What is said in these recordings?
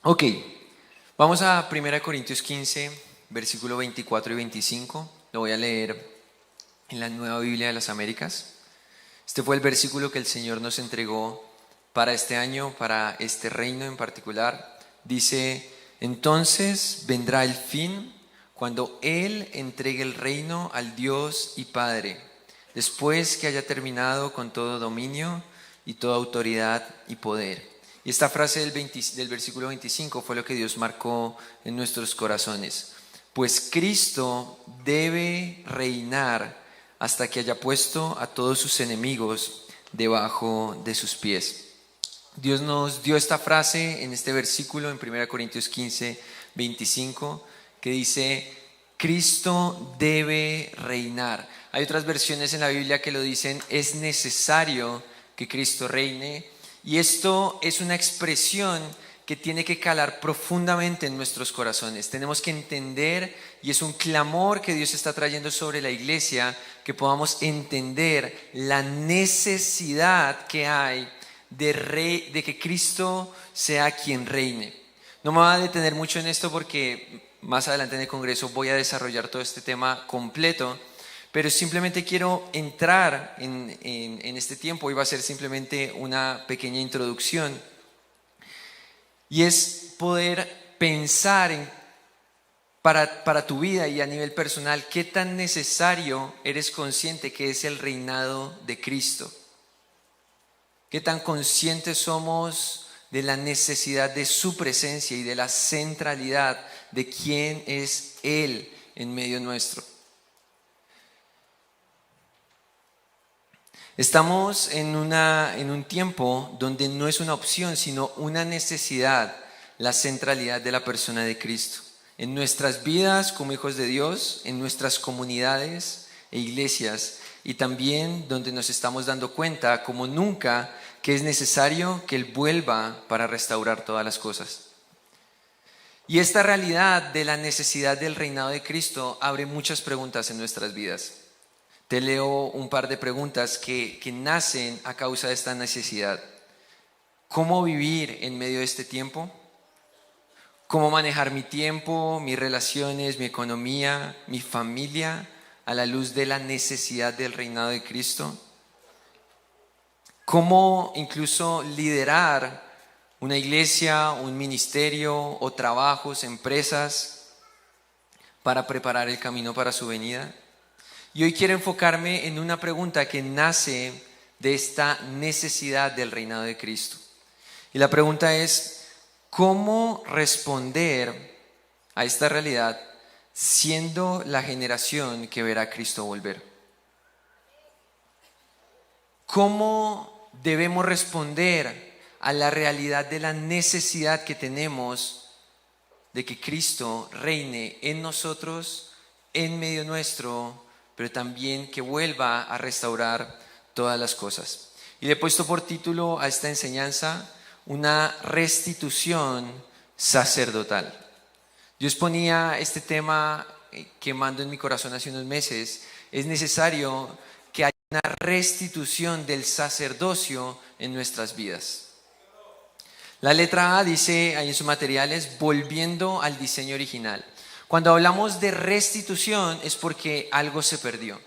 Ok, vamos a 1 Corintios 15, versículo 24 y 25. Lo voy a leer en la Nueva Biblia de las Américas. Este fue el versículo que el Señor nos entregó para este año, para este reino en particular. Dice: entonces vendrá el fin cuando Él entregue el reino al Dios y Padre, después que haya terminado con todo dominio y toda autoridad y poder. Y esta frase del versículo 25 fue lo que Dios marcó en nuestros corazones. Pues Cristo debe reinar hasta que haya puesto a todos sus enemigos debajo de sus pies. Dios nos dio esta frase en este versículo en 1 Corintios 15, 25, que dice: Cristo debe reinar. Hay otras versiones en la Biblia que lo dicen: es necesario que Cristo reine. Y esto es una expresión que tiene que calar profundamente en nuestros corazones. Tenemos que entender, y es un clamor que Dios está trayendo sobre la iglesia, que podamos entender la necesidad que hay de que Cristo sea quien reine. No me voy a detener mucho en esto porque más adelante en el Congreso voy a desarrollar todo este tema completo, pero simplemente quiero entrar en este tiempo. Hoy va a ser simplemente una pequeña introducción, y es poder pensar para tu vida y a nivel personal, qué tan necesario eres consciente que es el reinado de Cristo. Qué tan conscientes somos de la necesidad de su presencia y de la centralidad de quién es Él en medio nuestro. Estamos en un tiempo donde no es una opción, sino una necesidad, la centralidad de la persona de Cristo. En nuestras vidas como hijos de Dios, en nuestras comunidades e iglesias, y también donde nos estamos dando cuenta como nunca que es necesario que Él vuelva para restaurar todas las cosas. Y esta realidad de la necesidad del reinado de Cristo abre muchas preguntas en nuestras vidas. Te leo un par de preguntas que nacen a causa de esta necesidad. ¿Cómo vivir en medio de este tiempo? ¿Cómo manejar mi tiempo, mis relaciones, mi economía, mi familia a la luz de la necesidad del reinado de Cristo? ¿Cómo incluso liderar una iglesia, un ministerio o trabajos, empresas para preparar el camino para su venida? Y hoy quiero enfocarme en una pregunta que nace de esta necesidad del reinado de Cristo. Y la pregunta es: ¿cómo responder a esta realidad siendo la generación que verá a Cristo volver? ¿Cómo debemos responder a la realidad de la necesidad que tenemos de que Cristo reine en nosotros, en medio nuestro, pero también que vuelva a restaurar todas las cosas? Y le he puesto por título a esta enseñanza: una restitución sacerdotal. Dios ponía este tema quemando en mi corazón hace unos meses. Es necesario que haya una restitución del sacerdocio en nuestras vidas. La letra A dice ahí en sus materiales: volviendo al diseño original. Cuando hablamos de restitución es porque algo se perdió.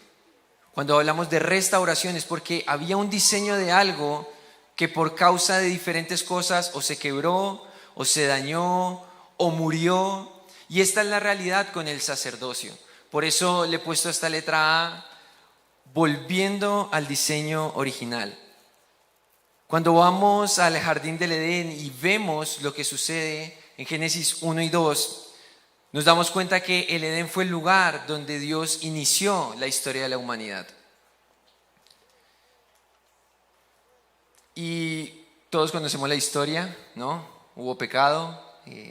Cuando hablamos de restauración es porque había un diseño de algo que por causa de diferentes cosas o se quebró, o se dañó, o murió. Y esta es la realidad con el sacerdocio. Por eso le he puesto esta letra A: volviendo al diseño original. Cuando vamos al jardín del Edén y vemos lo que sucede en Génesis 1 y 2, nos damos cuenta que el Edén fue el lugar donde Dios inició la historia de la humanidad. Y todos conocemos la historia, ¿no? Hubo pecado,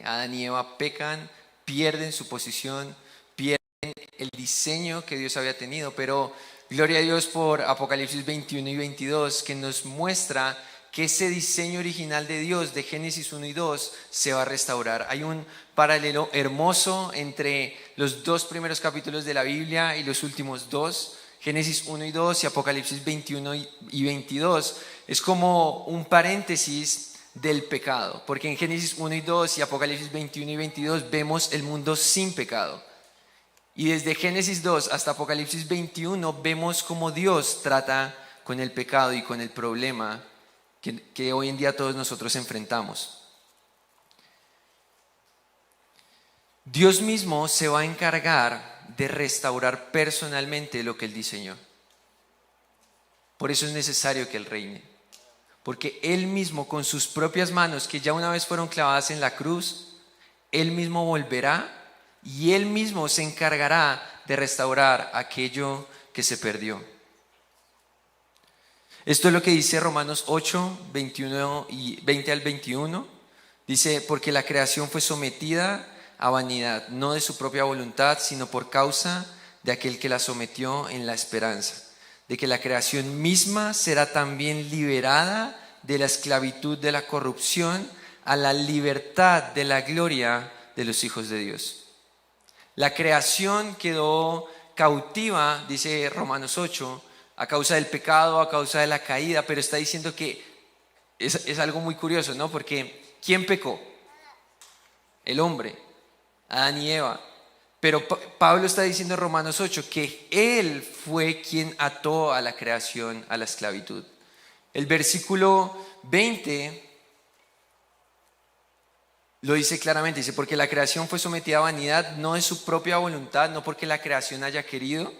Adán y Eva pecan, pierden su posición, pierden el diseño que Dios había tenido, pero gloria a Dios por Apocalipsis 21 y 22, que nos muestra que ese diseño original de Dios de Génesis 1 y 2 se va a restaurar. Hay un paralelo hermoso entre los dos primeros capítulos de la Biblia y los últimos dos, Génesis 1 y 2 y Apocalipsis 21 y 22. Es como un paréntesis del pecado, porque en Génesis 1 y 2 y Apocalipsis 21 y 22 vemos el mundo sin pecado. Y desde Génesis 2 hasta Apocalipsis 21 vemos cómo Dios trata con el pecado y con el problema que hoy en día todos nosotros enfrentamos. Dios mismo se va a encargar de restaurar personalmente lo que Él diseñó. Por eso es necesario que Él reine. Porque Él mismo con sus propias manos, que ya una vez fueron clavadas en la cruz, Él mismo volverá y Él mismo se encargará de restaurar aquello que se perdió. Esto es lo que dice Romanos 8, 21 y 20 al 21. Dice, porque la creación fue sometida a vanidad, no de su propia voluntad, sino por causa de aquel que la sometió, en la esperanza de que la creación misma será también liberada de la esclavitud de la corrupción a la libertad de la gloria de los hijos de Dios. La creación quedó cautiva, dice Romanos 8, a causa del pecado, a causa de la caída, pero está diciendo que es algo muy curioso, ¿no? Porque ¿quién pecó? El hombre, Adán y Eva. Pero Pablo está diciendo en Romanos 8 que Él fue quien ató a la creación a la esclavitud. El versículo 20 lo dice claramente, dice, porque la creación fue sometida a vanidad, no de su propia voluntad, no porque la creación haya querido,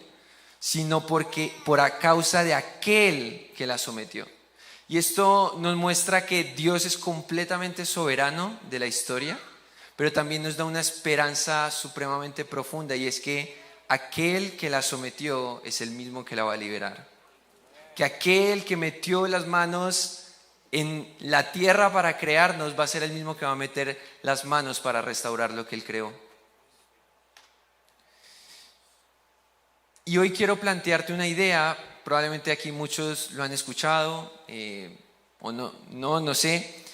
sino porque por a causa de aquel que la sometió. Y esto nos muestra que Dios es completamente soberano de la historia, pero también nos da una esperanza supremamente profunda, y es que aquel que la sometió es el mismo que la va a liberar. Que aquel que metió las manos en la tierra para crearnos va a ser el mismo que va a meter las manos para restaurar lo que Él creó. Y hoy quiero plantearte una idea, probablemente aquí muchos lo han escuchado, o no sé,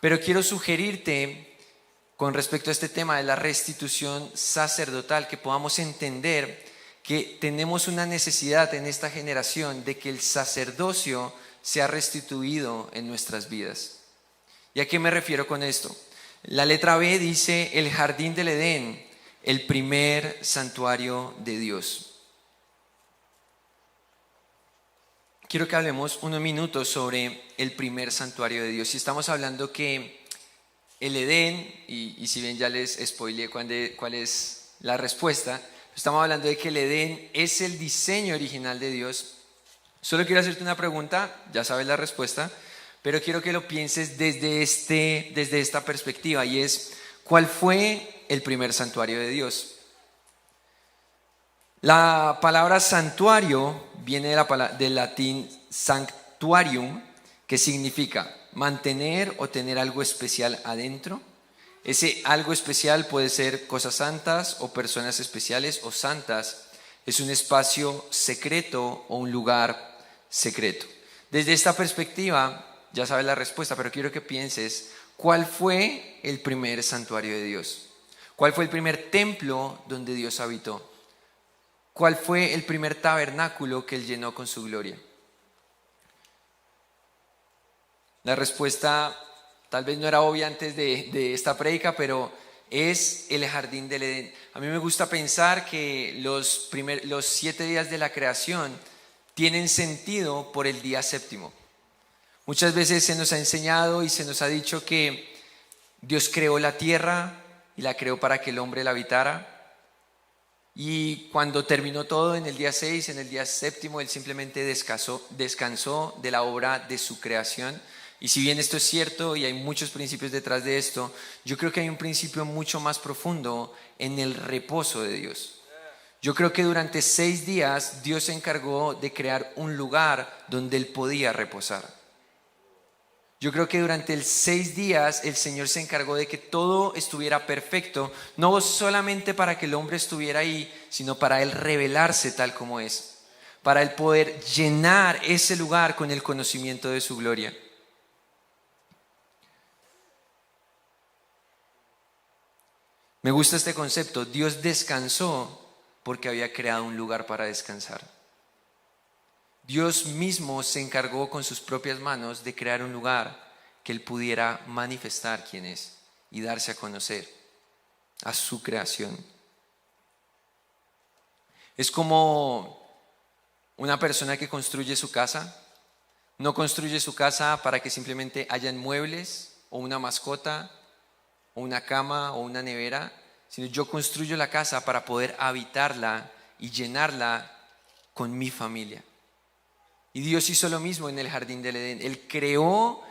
pero quiero sugerirte con respecto a este tema de la restitución sacerdotal, que podamos entender que tenemos una necesidad en esta generación de que el sacerdocio sea restituido en nuestras vidas. ¿Y a qué me refiero con esto? La letra B dice el jardín del Edén, el primer santuario de Dios. Quiero que hablemos unos minutos sobre el primer santuario de Dios. Y estamos hablando que el Edén, y si bien ya les spoileé cuál es la respuesta, estamos hablando de que el Edén es el diseño original de Dios. Solo quiero hacerte una pregunta, ya sabes la respuesta, pero quiero que lo pienses desde esta perspectiva, y es, ¿cuál fue el primer santuario de Dios? La palabra santuario viene del latín sanctuarium, que significa mantener o tener algo especial adentro. Ese algo especial puede ser cosas santas o personas especiales o santas. Es un espacio secreto o un lugar secreto. Desde esta perspectiva, ya sabes la respuesta, pero quiero que pienses, ¿cuál fue el primer santuario de Dios? ¿Cuál fue el primer templo donde Dios habitó? ¿Cuál fue el primer tabernáculo que Él llenó con su gloria? La respuesta tal vez no era obvia antes de esta prédica, pero es el jardín del Edén. A mí me gusta pensar que los 7 días de la creación tienen sentido por el día séptimo. Muchas veces se nos ha enseñado y se nos ha dicho que Dios creó la tierra y la creó para que el hombre la habitara. Y cuando terminó todo en el día 6, en el día séptimo, Él simplemente descansó de la obra de su creación. Y si bien esto es cierto y hay muchos principios detrás de esto, yo creo que hay un principio mucho más profundo en el reposo de Dios. Yo creo que durante 6 días Dios se encargó de crear un lugar donde Él podía reposar. Yo creo que durante 6 días el Señor se encargó de que todo estuviera perfecto, no solamente para que el hombre estuviera ahí, sino para Él revelarse tal como es, para Él poder llenar ese lugar con el conocimiento de su gloria. Me gusta este concepto. Dios descansó porque había creado un lugar para descansar. Dios mismo se encargó con sus propias manos de crear un lugar que Él pudiera manifestar quién es y darse a conocer a su creación. Es como una persona que construye su casa. No construye su casa para que simplemente hayan muebles o una mascota o una cama o una nevera, sino yo construyo la casa para poder habitarla y llenarla con mi familia. Y Dios hizo lo mismo en el jardín del Edén. Él creó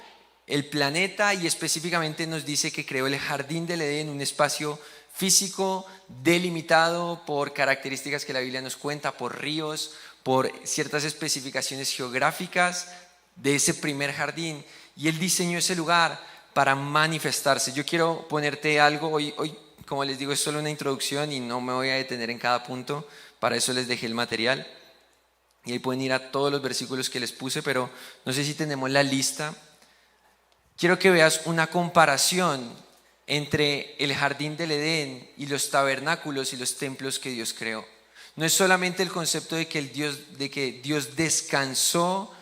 el planeta y específicamente nos dice que creó el jardín del Edén, un espacio físico delimitado por características que la Biblia nos cuenta, por ríos, por ciertas especificaciones geográficas de ese primer jardín. Y Él diseñó ese lugar para manifestarse. Yo quiero ponerte algo, hoy como les digo es solo una introducción y no me voy a detener en cada punto, para eso les dejé el material. Y ahí pueden ir a todos los versículos que les puse, pero no sé si tenemos la lista. Quiero que veas una comparación entre el jardín del Edén y los tabernáculos y los templos que Dios creó. No es solamente el concepto de que Dios descansó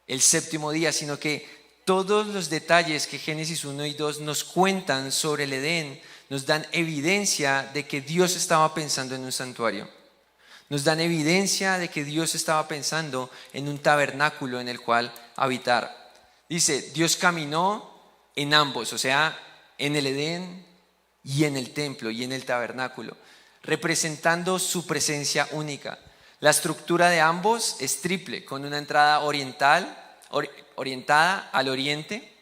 el séptimo día, sino que todos los detalles que Génesis 1 y 2 nos cuentan sobre el Edén nos dan evidencia de que Dios estaba pensando en un santuario. Nos dan evidencia de que Dios estaba pensando en un tabernáculo en el cual habitar. Dice, Dios caminó en ambos, o sea, en el Edén y en el templo y en el tabernáculo, representando su presencia única. La estructura de ambos es triple, con una entrada orientada al oriente.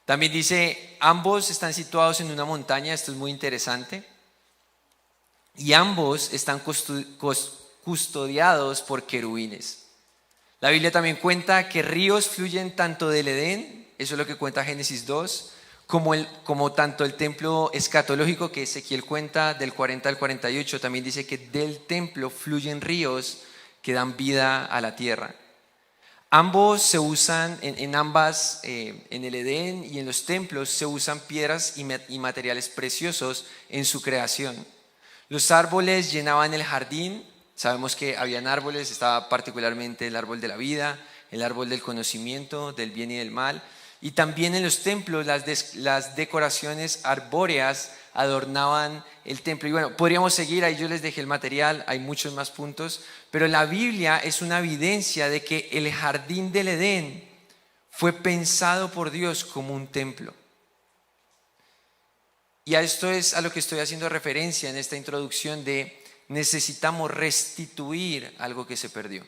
También dice, ambos están situados en una montaña, esto es muy interesante. Y ambos están custodiados por querubines. La Biblia también cuenta que ríos fluyen tanto del Edén, eso es lo que cuenta Génesis 2, como tanto el templo escatológico que Ezequiel cuenta del 40 al 48, también dice que del templo fluyen ríos que dan vida a la tierra. Ambos se usan, en el Edén y en los templos se usan piedras y materiales preciosos en su creación. Los árboles llenaban el jardín. Sabemos que habían árboles, estaba particularmente el árbol de la vida, el árbol del conocimiento, del bien y del mal. Y también en los templos las decoraciones arbóreas adornaban el templo. Y bueno, podríamos seguir, ahí yo les dejé el material, hay muchos más puntos, pero la Biblia es una evidencia de que el jardín del Edén fue pensado por Dios como un templo. Y a esto es a lo que estoy haciendo referencia en esta introducción de necesitamos restituir algo que se perdió.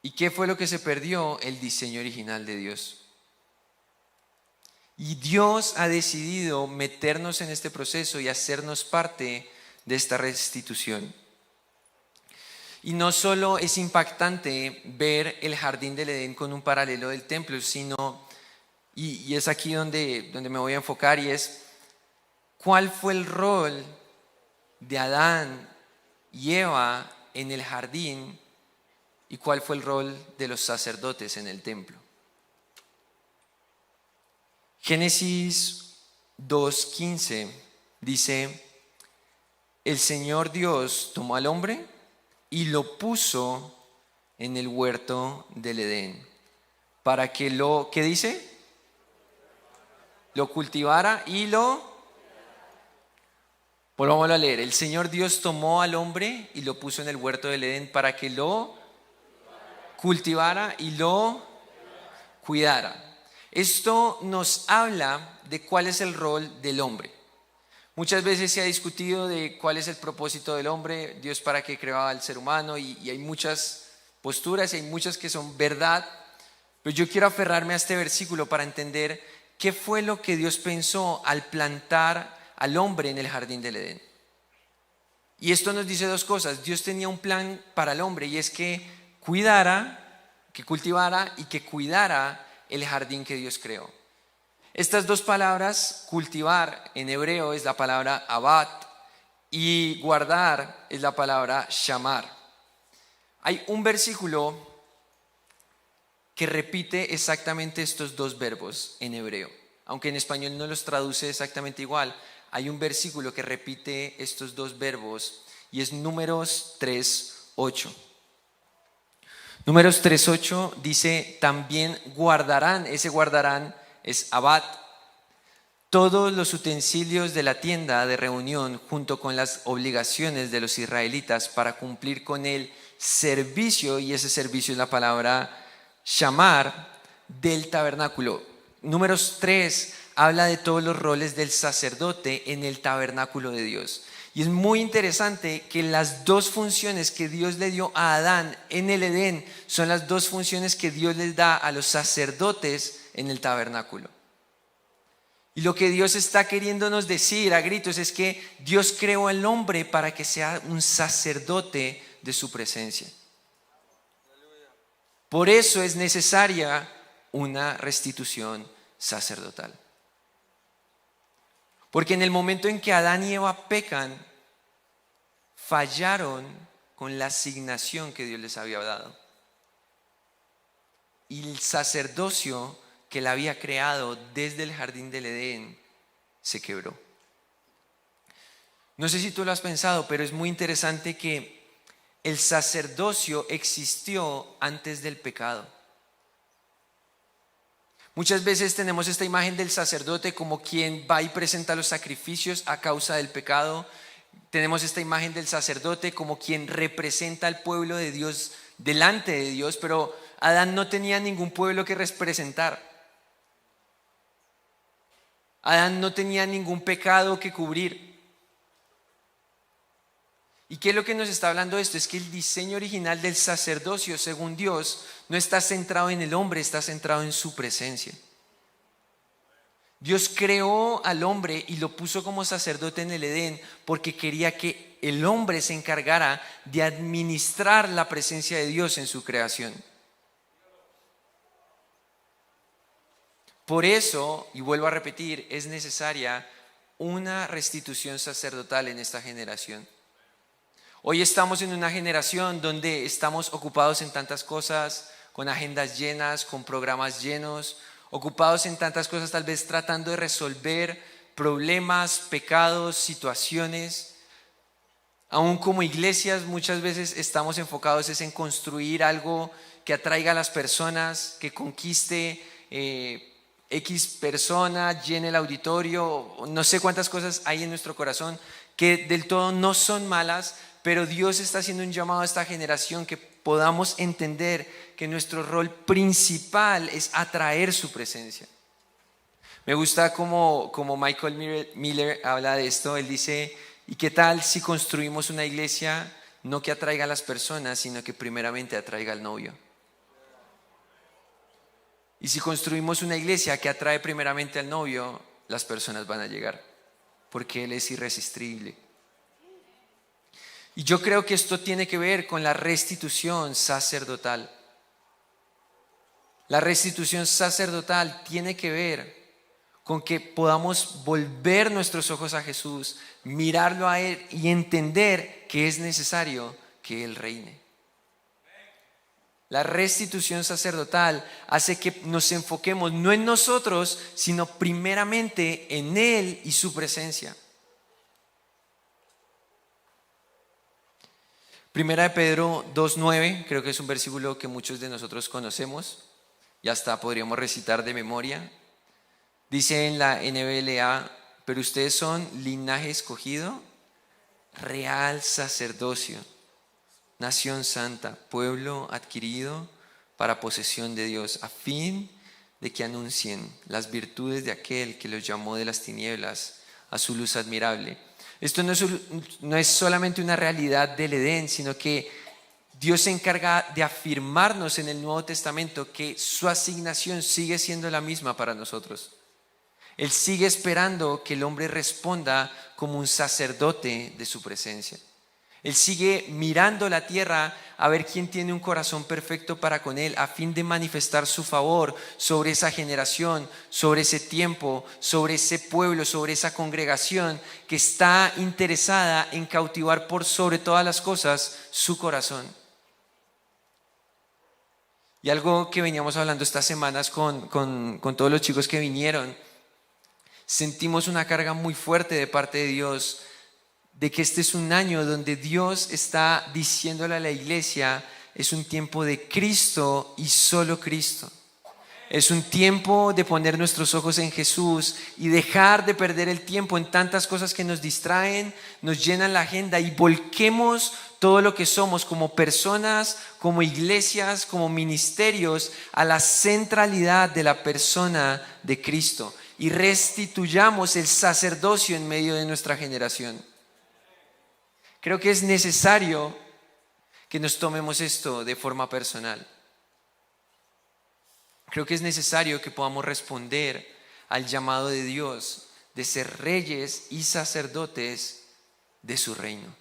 ¿Y qué fue lo que se perdió? El diseño original de Dios. Y Dios ha decidido meternos en este proceso y hacernos parte de esta restitución. Y no solo es impactante ver el jardín del Edén con un paralelo del templo, sino, y es aquí donde me voy a enfocar, y es ¿cuál fue el rol de Adán y Eva en el jardín y cuál fue el rol de los sacerdotes en el templo? Génesis 2:15 dice, el Señor Dios tomó al hombre y lo puso en el huerto del Edén para que ¿qué dice? Lo cultivara y volvámoslo a leer. El Señor Dios tomó al hombre y lo puso en el huerto del Edén para que lo cultivara y lo cuidara. Esto nos habla de cuál es el rol del hombre. Muchas veces se ha discutido de cuál es el propósito del hombre, Dios para qué creó al ser humano y hay muchas posturas y hay muchas que son verdad, pero yo quiero aferrarme a este versículo para entender qué fue lo que Dios pensó al plantar al hombre en el jardín del Edén. Y esto nos dice dos cosas. Dios tenía un plan para el hombre y es que cuidara, que cultivara y que cuidara el jardín que Dios creó. Estas dos palabras, cultivar en hebreo es la palabra abad y guardar es la palabra shamar. Hay un versículo que repite exactamente estos dos verbos en hebreo, aunque en español no los traduce exactamente igual. Hay un versículo que repite estos dos verbos y es Números 3:8. Números 3:8 dice, también guardarán, ese guardarán es abad, todos los utensilios de la tienda de reunión junto con las obligaciones de los israelitas para cumplir con el servicio, y ese servicio es la palabra shamar, del tabernáculo. Números 3 habla de todos los roles del sacerdote en el tabernáculo de Dios. Y es muy interesante que las dos funciones que Dios le dio a Adán en el Edén son las dos funciones que Dios les da a los sacerdotes en el tabernáculo. Y lo que Dios está queriéndonos decir a gritos es que Dios creó al hombre para que sea un sacerdote de su presencia. Por eso es necesaria una restitución sacerdotal. Porque en el momento en que Adán y Eva pecan, fallaron con la asignación que Dios les había dado. Y el sacerdocio que él había creado desde el jardín del Edén se quebró. No sé si tú lo has pensado, pero es muy interesante que el sacerdocio existió antes del pecado. Muchas veces tenemos esta imagen del sacerdote como quien va y presenta los sacrificios a causa del pecado. Tenemos esta imagen del sacerdote como quien representa al pueblo de Dios delante de Dios, pero Adán no tenía ningún pueblo que representar. Adán no tenía ningún pecado que cubrir. ¿Y qué es lo que nos está hablando esto? Es que el diseño original del sacerdocio, según Dios, no está centrado en el hombre, está centrado en su presencia. Dios creó al hombre y lo puso como sacerdote en el Edén porque quería que el hombre se encargara de administrar la presencia de Dios en su creación. Por eso, y vuelvo a repetir, es necesaria una restitución sacerdotal en esta generación. Hoy estamos en una generación donde estamos ocupados en tantas cosas, con agendas llenas, con programas llenos, ocupados en tantas cosas, tal vez tratando de resolver problemas, pecados, situaciones. Aún como iglesias muchas veces estamos enfocados en construir algo que atraiga a las personas, que conquiste X persona, llene el auditorio, no sé cuántas cosas hay en nuestro corazón que del todo no son malas, pero Dios está haciendo un llamado a esta generación que podamos entender que nuestro rol principal es atraer su presencia. Me gusta como Michael Miller habla de esto. Él dice, ¿y qué tal si construimos una iglesia no que atraiga a las personas, sino que primeramente atraiga al novio? Y si construimos una iglesia que atrae primeramente al novio, las personas van a llegar, porque Él es irresistible. Y yo creo que esto tiene que ver con la restitución sacerdotal. La restitución sacerdotal tiene que ver con que podamos volver nuestros ojos a Jesús, mirarlo a Él y entender que es necesario que Él reine. La restitución sacerdotal hace que nos enfoquemos no en nosotros, sino primeramente en Él y su presencia. Primera de Pedro 2:9, creo que es un versículo que muchos de nosotros conocemos y hasta podríamos recitar de memoria. Dice en la NBLA, pero ustedes son linaje escogido, real sacerdocio, nación santa, pueblo adquirido para posesión de Dios, a fin de que anuncien las virtudes de aquel que los llamó de las tinieblas a su luz admirable. Esto no es solamente una realidad del Edén, sino que Dios se encarga de afirmarnos en el Nuevo Testamento que su asignación sigue siendo la misma para nosotros. Él sigue esperando que el hombre responda como un sacerdote de su presencia. Él sigue mirando la tierra a ver quién tiene un corazón perfecto para con Él, a fin de manifestar su favor sobre esa generación, sobre ese tiempo, sobre ese pueblo, sobre esa congregación que está interesada en cautivar por sobre todas las cosas su corazón. Y algo que veníamos hablando estas semanas con todos los chicos que vinieron, sentimos una carga muy fuerte de parte de Dios de que este es un año donde Dios está diciéndole a la iglesia, es un tiempo de Cristo y solo Cristo. Es un tiempo de poner nuestros ojos en Jesús y dejar de perder el tiempo en tantas cosas que nos distraen, nos llenan la agenda, y volquemos todo lo que somos como personas, como iglesias, como ministerios a la centralidad de la persona de Cristo y restituyamos el sacerdocio en medio de nuestra generación. Creo que es necesario que nos tomemos esto de forma personal. Creo que es necesario que podamos responder al llamado de Dios de ser reyes y sacerdotes de su reino.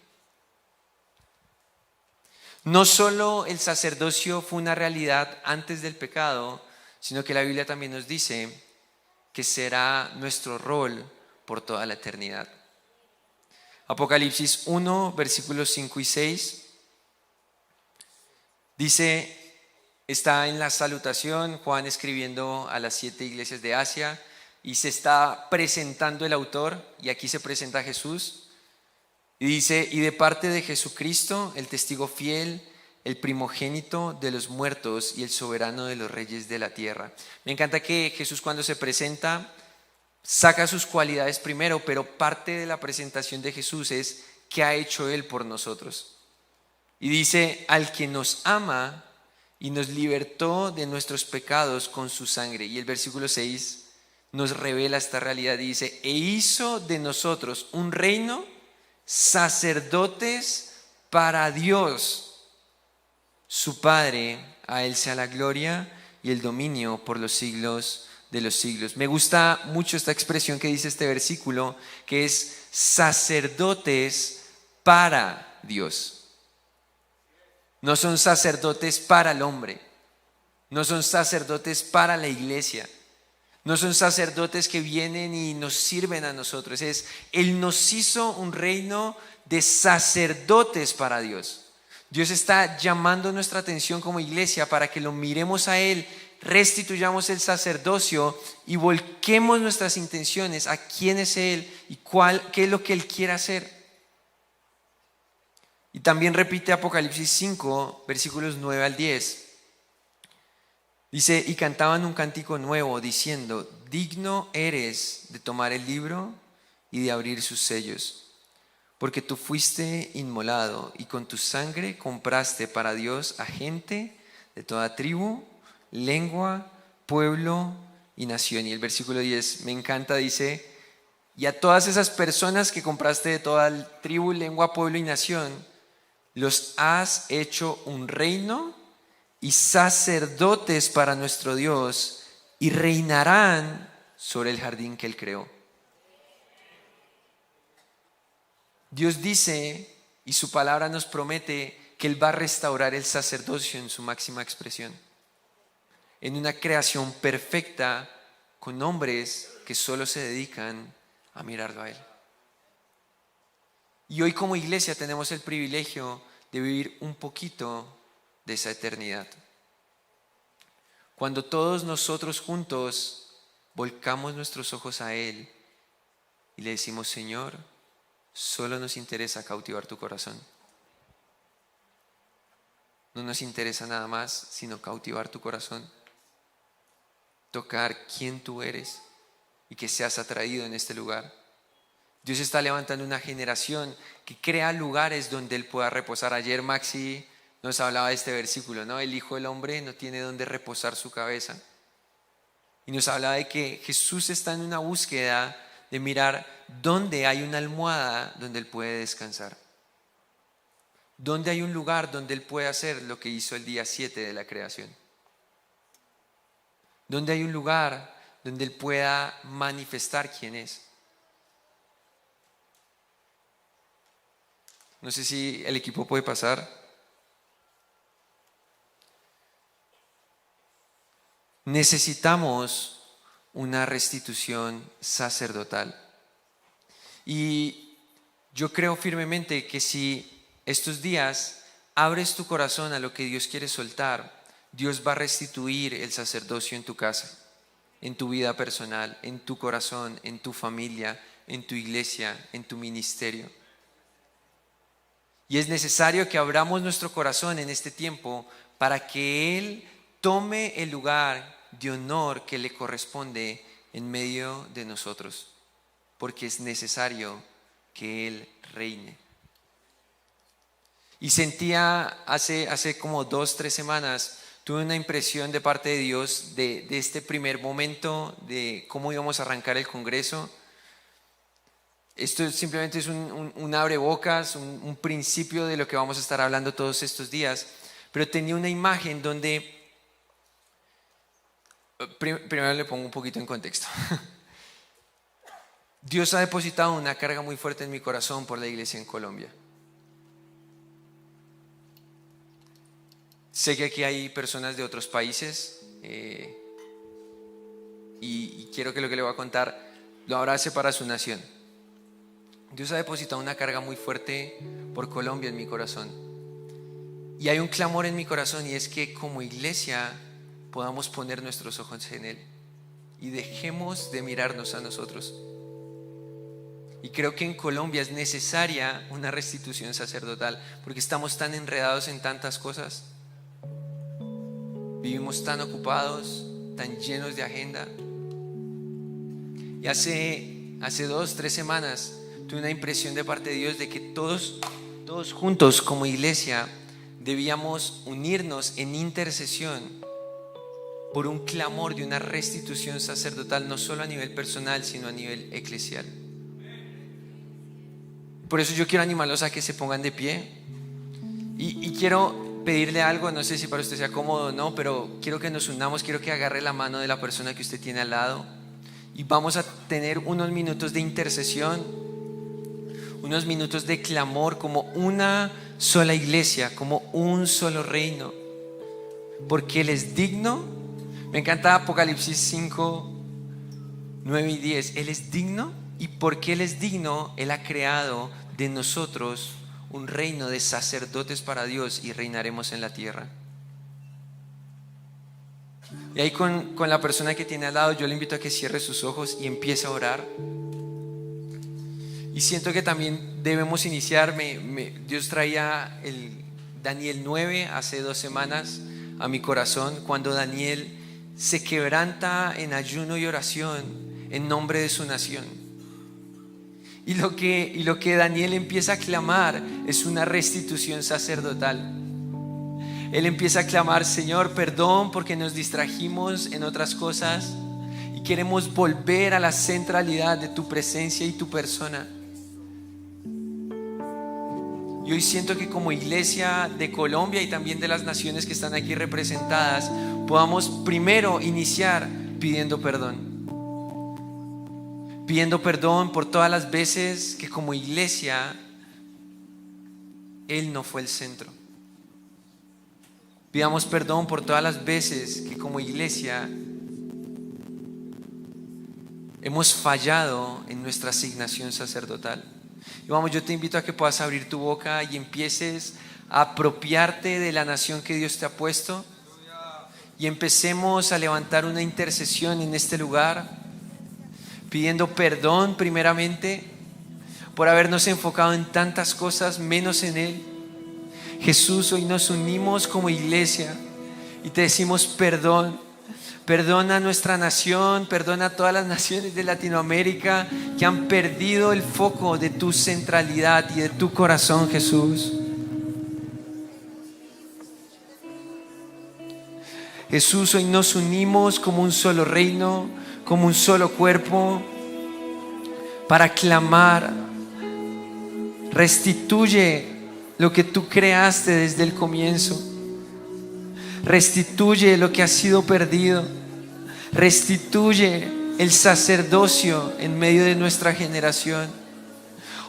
No solo el sacerdocio fue una realidad antes del pecado, sino que la Biblia también nos dice que será nuestro rol por toda la eternidad. Apocalipsis 1, versículos 5 y 6 dice, está en la salutación, Juan escribiendo a las 7 iglesias de Asia, y se está presentando el autor, y aquí se presenta Jesús, y dice, y de parte de Jesucristo, el testigo fiel, el primogénito de los muertos y el soberano de los reyes de la tierra. Me encanta que Jesús, cuando se presenta, saca sus cualidades primero, pero parte de la presentación de Jesús es qué ha hecho Él por nosotros. Y dice, al que nos ama y nos libertó de nuestros pecados con su sangre. Y el versículo 6 nos revela esta realidad y dice, e hizo de nosotros un reino, sacerdotes para Dios, su Padre. A Él sea la gloria y el dominio por los siglos de los siglos. Me gusta mucho esta expresión que dice este versículo, que es sacerdotes para Dios. No son sacerdotes para el hombre, no son sacerdotes para la iglesia, no son sacerdotes que vienen y nos sirven a nosotros. Él nos hizo un reino de sacerdotes para Dios. Dios está llamando nuestra atención como iglesia para que lo miremos a Él, restituyamos el sacerdocio y volquemos nuestras intenciones a quién es Él y qué es lo que Él quiere hacer. Y también repite Apocalipsis 5, versículos 9 al 10. Dice, y cantaban un cántico nuevo diciendo, digno eres de tomar el libro y de abrir sus sellos, porque tú fuiste inmolado y con tu sangre compraste para Dios a gente de toda tribu, lengua, pueblo y nación. Y el versículo 10 me encanta, dice, y a todas esas personas que compraste de toda tribu, lengua, pueblo y nación, los has hecho un reino y sacerdotes para nuestro Dios, y reinarán sobre el jardín que Él creó. Dios dice, y su palabra nos promete, que Él va a restaurar el sacerdocio en su máxima expresión, en una creación perfecta con hombres que solo se dedican a mirarlo a Él. Y hoy como iglesia tenemos el privilegio de vivir un poquito de esa eternidad. Cuando todos nosotros juntos volcamos nuestros ojos a Él y le decimos, Señor, solo nos interesa cautivar tu corazón. No nos interesa nada más sino cautivar tu corazón, tocar quién tú eres y que seas atraído en este lugar. Dios está levantando una generación que crea lugares donde Él pueda reposar. Ayer Maxi nos hablaba de este versículo, ¿no? El Hijo del Hombre no tiene donde reposar su cabeza. Y nos hablaba de que Jesús está en una búsqueda de mirar dónde hay una almohada donde Él puede descansar. Dónde hay un lugar donde Él puede hacer lo que hizo el día 7 de la creación. Dónde hay un lugar donde Él pueda manifestar quién es. No sé si el equipo puede pasar. Necesitamos una restitución sacerdotal. Y yo creo firmemente que si estos días abres tu corazón a lo que Dios quiere soltar, Dios va a restituir el sacerdocio en tu casa, en tu vida personal, en tu corazón, en tu familia, en tu iglesia, en tu ministerio. Y es necesario que abramos nuestro corazón en este tiempo para que Él tome el lugar de honor que le corresponde en medio de nosotros, porque es necesario que Él reine. Y sentía hace como 2-3 semanas, tuve una impresión de parte de Dios de este primer momento de cómo íbamos a arrancar el Congreso. Esto simplemente es un abrebocas, un principio de lo que vamos a estar hablando todos estos días, pero tenía una imagen donde, primero le pongo un poquito en contexto. Dios ha depositado una carga muy fuerte en mi corazón por la iglesia en Colombia. Sé que aquí hay personas de otros países y quiero que lo que le voy a contar lo abrace para su nación. Dios ha depositado una carga muy fuerte por Colombia en mi corazón. Y hay un clamor en mi corazón, y es que como iglesia podamos poner nuestros ojos en Él y dejemos de mirarnos a nosotros. Y creo que en Colombia es necesaria una restitución sacerdotal, porque estamos tan enredados en tantas cosas. Vivimos tan ocupados, tan llenos de agenda. Y hace 2-3 semanas tuve una impresión de parte de Dios de que todos juntos como iglesia debíamos unirnos en intercesión por un clamor de una restitución sacerdotal, no solo a nivel personal, sino a nivel eclesial. Por eso yo quiero animarlos a que se pongan de pie y quiero pedirle algo, no sé si para usted sea cómodo o no, pero quiero que nos unamos, quiero que agarre la mano de la persona que usted tiene al lado y vamos a tener unos minutos de intercesión, unos minutos de clamor como una sola iglesia, como un solo reino, porque Él es digno. Me encanta Apocalipsis 5, 9 y 10. Él es digno, y porque Él es digno, Él ha creado de nosotros un reino de sacerdotes para Dios y reinaremos en la tierra. Y ahí con la persona que tiene al lado, yo le invito a que cierre sus ojos y empiece a orar. Y siento que también debemos iniciar, Dios traía el Daniel 9 hace 2 semanas a mi corazón, cuando Daniel se quebranta en ayuno y oración en nombre de su nación. Y lo que Daniel empieza a clamar es una restitución sacerdotal. Él empieza a clamar: Señor, perdón porque nos distrajimos en otras cosas y queremos volver a la centralidad de tu presencia y tu persona. Y hoy siento que como iglesia de Colombia y también de las naciones que están aquí representadas, podamos primero iniciar pidiendo perdón. Pidiendo perdón por todas las veces que como iglesia Él no fue el centro. Pidamos perdón por todas las veces que como iglesia hemos fallado en nuestra asignación sacerdotal. Y vamos, yo te invito a que puedas abrir tu boca y empieces a apropiarte de la nación que Dios te ha puesto. Y empecemos a levantar una intercesión en este lugar, pidiendo perdón primeramente por habernos enfocado en tantas cosas menos en Él. Jesús, hoy nos unimos como iglesia y te decimos perdón. Perdona a nuestra nación, perdona a todas las naciones de Latinoamérica que han perdido el foco de tu centralidad y de tu corazón, Jesús. Jesús, hoy nos unimos como un solo reino, como un solo cuerpo, para clamar: restituye lo que tú creaste desde el comienzo. Restituye lo que ha sido perdido. Restituye el sacerdocio en medio de nuestra generación.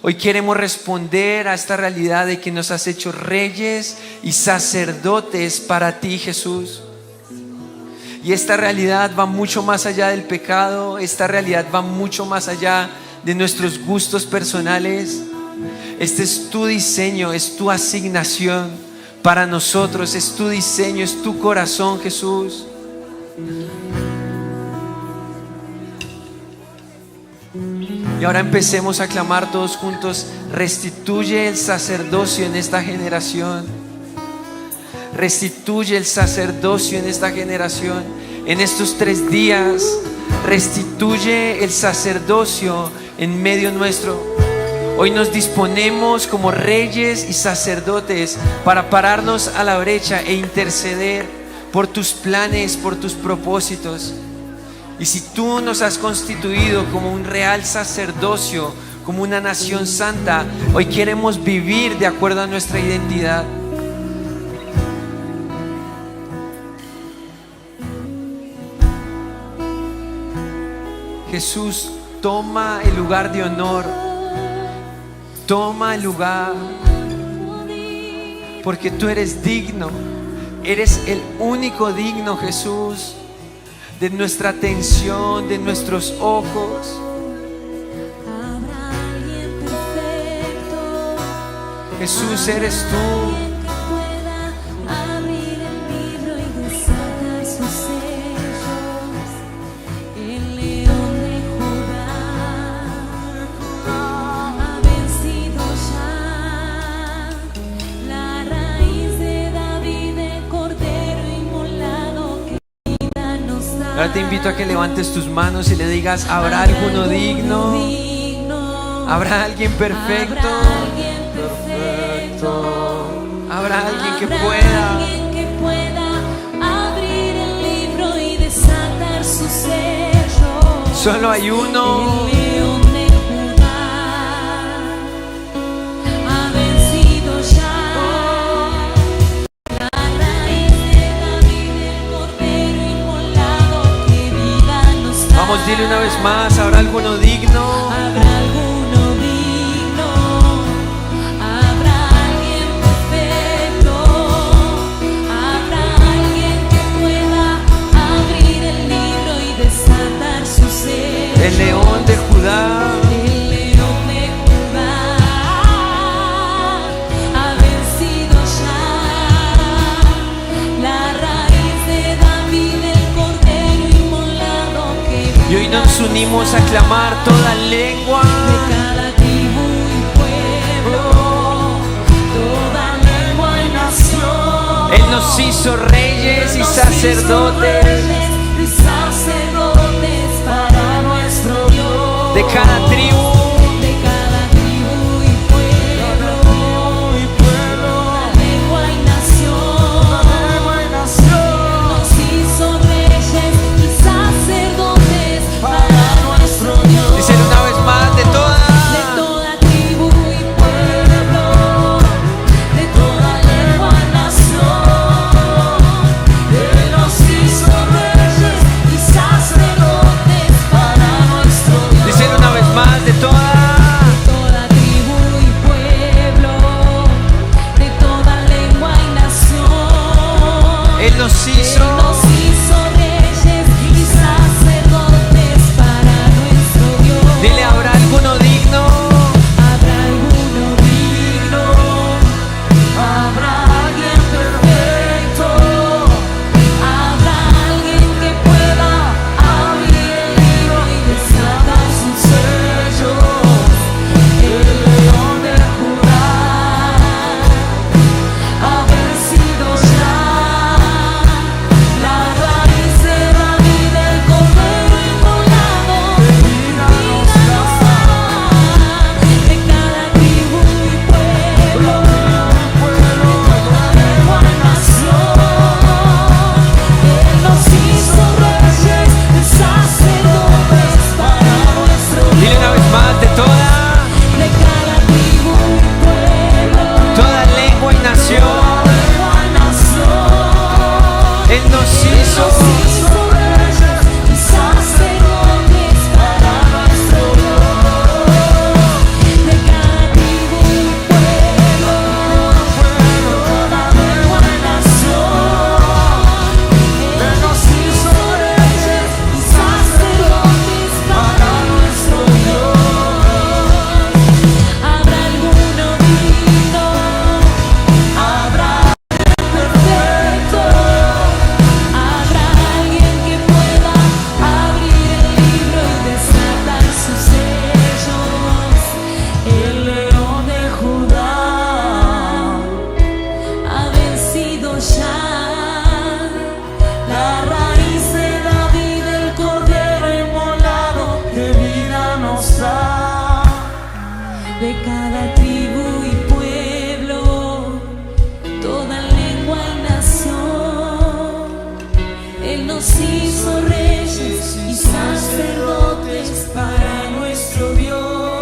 Hoy queremos responder a esta realidad de que nos has hecho reyes y sacerdotes para ti, Jesús. Y esta realidad va mucho más allá del pecado. Esta realidad va mucho más allá de nuestros gustos personales. Este es tu diseño, es tu asignación para nosotros, es tu diseño, es tu corazón, Jesús. Y ahora empecemos a clamar todos juntos: restituye el sacerdocio en esta generación. Restituye el sacerdocio en esta generación. En estos 3 días, restituye el sacerdocio en medio nuestro. Hoy nos disponemos como reyes y sacerdotes para pararnos a la brecha e interceder por tus planes, por tus propósitos. Y si tú nos has constituido como un real sacerdocio, como una nación santa, hoy queremos vivir de acuerdo a nuestra identidad. Jesús, toma el lugar de honor. Toma el lugar, porque tú eres digno. Eres el único digno, Jesús, de nuestra atención, de nuestros ojos. Jesús, eres tú. Ahora te invito a que levantes tus manos y le digas: ¿habrá alguno digno? ¿Habrá alguien perfecto? ¿Habrá alguien que pueda abrir el libro y desatar sus sellos? Solo hay uno. El león de Judá ha vencido ya. Vamos, dile una vez más: ¿habrá alguno digno? Habrá alguno digno, habrá alguien perfecto, habrá alguien que pueda abrir el libro y desatar sus sellos. El león de Judá. El león de Judá ha vencido ya. La raíz de David, el cordero inmolado que Y hoy nos unimos a clamar toda lengua. de cada tribu y pueblo, toda lengua y nación. Él nos hizo reyes y sacerdotes Y sacerdotes para nuestro Dios. de cada tribu. De cada tribu y pueblo, toda lengua y nación. Nos hizo reyes y sacerdotes para nuestro Dios. Díselo una vez más: de toda. De toda tribu y pueblo, de toda lengua y nación. Él nos hizo reyes y sacerdotes para nuestro Dios. Díselo una vez más: de toda.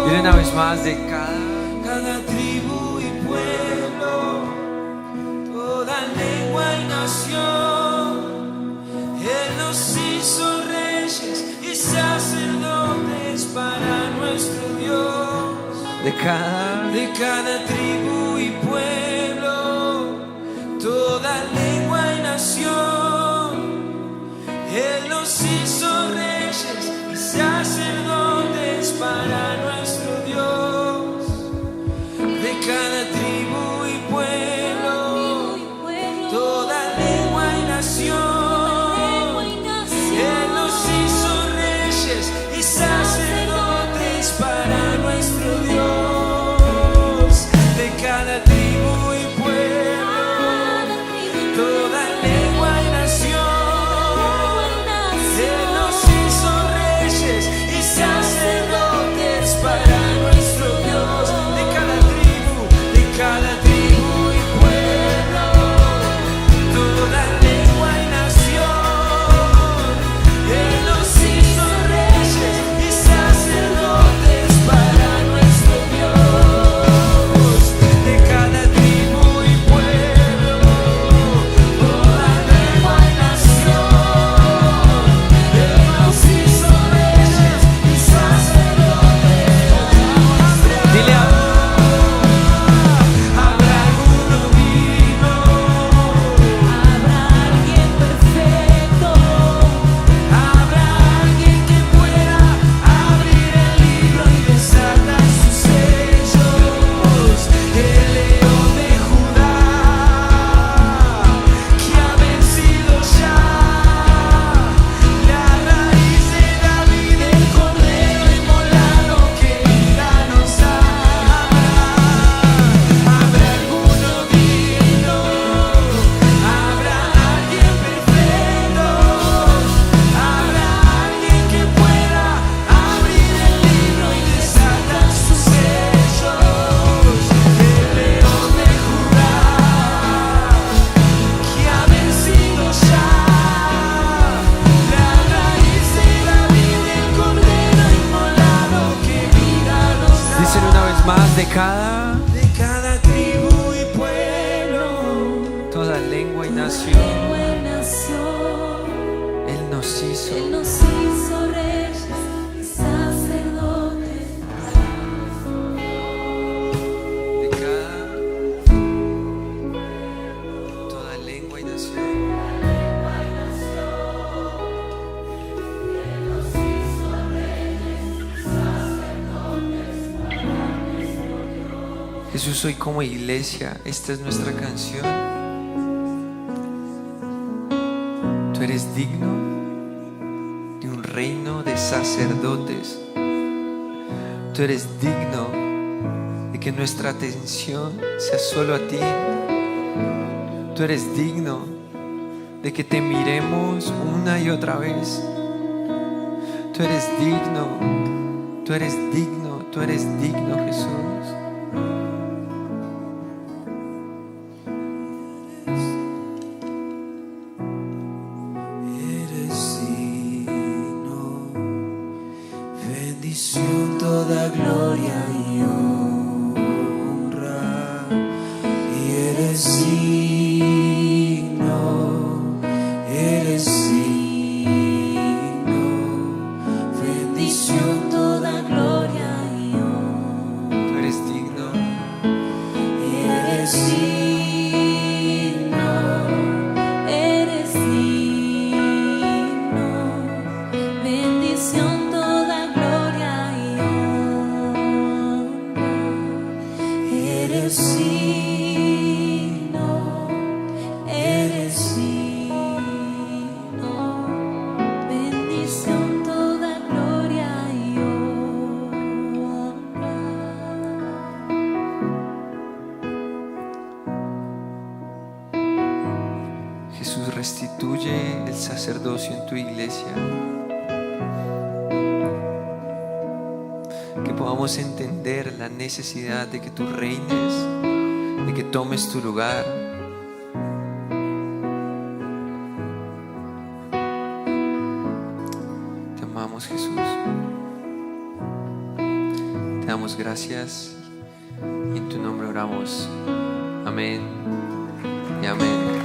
Dile una vez más, de cada tribu y pueblo, toda lengua y nación. Él nos hizo reyes y sacerdotes para nuestro Dios. de cada tribu y pueblo, toda lengua y nación. Él nos hizo reyes y sacerdotes para nuestro Dios. De cada tribu y pueblo, toda lengua y nación. Él nos hizo reyes y sacerdotes para nuestro Dios. De cada tribu y pueblo, toda lengua y nación. Él nos hizo reyes y sacerdotes para nuestro Dios. De cada tribu y pueblo, toda lengua y nación. Él nos hizo reyes y sacerdotes para nuestro Dios. De cada tribu y pueblo, toda lengua y nación. Él nos hizo reyes y sacerdotes. Dile a Habrá alguno digno, Habrá alguien perfecto, habrá alguien que pueda abrir el libro y desatar sus sellos. El león de Judá, que ha vencido ya, la raíz de David, el cordero inmolado que vida nos da. Habrá alguno digno, habrá alguien perfecto, habrá alguien que pueda abrir el libro y desatar sus sellos. El león de Judá, que ha vencido ya, la raíz de David, el cordero inmolado que vida nos da. díselo una vez más, de cada tribu y pueblo, toda lengua y nación. buena nación. Él nos hizo. Él nos hizo reyes y sacerdotes. De toda lengua y nación. Jesús, hoy como iglesia, esta es nuestra canción. Tú eres digno de un reino de sacerdotes. Tú eres digno de que nuestra atención sea solo a ti. Tú eres digno de que te miremos una y otra vez. Tú eres digno, tú eres digno, tú eres digno, Jesús. eres digno, bendición, toda gloria y honra. Y eres digno, bendición, toda gloria y honra. Tú eres digno. Eres digno, Eres digno, bendición, toda gloria y honra. eres digno, bendición, toda gloria y honra. Jesús, restituye el sacerdocio en tu iglesia. Que podamos entender la necesidad de que tú reines, de que tomes tu lugar. Te amamos, Jesús. Te Te damos gracias. En tu nombre oramos. Amén y amén.